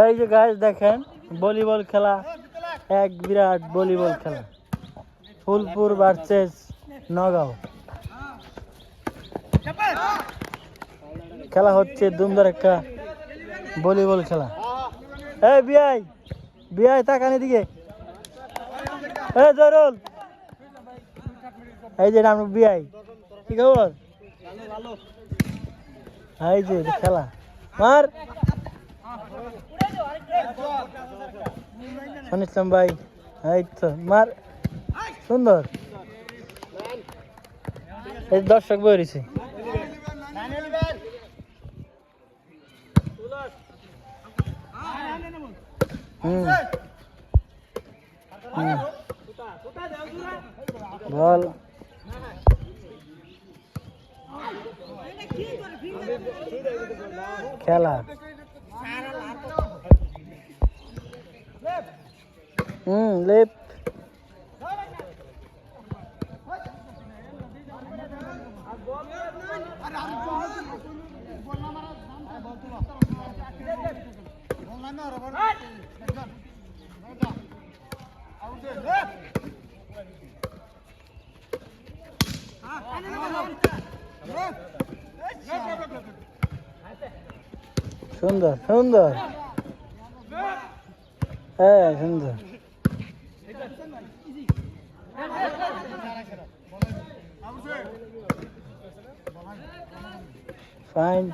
এই যে গাইস দেখেন ভলিবল খেলা, এক বিরাট ভলিবল খেলা, ফুলপুর ভার্সেস নগাঁও খেলা হচ্ছে দুমদার একটা ভলিবল খেলা। এই বিআই বিআই তাকানি দিকে, এই জরুল, এই যে নাম বিআই, কি খবর? এই যে খেলা মার শুনিলাম ভাই, এই তো মার সুন্দর, এই দর্শক বেরিয়েছে। বল খেলা, লেপ সুন্দর সুন্দর, হ্যাঁ সুন্দর, ফাইন।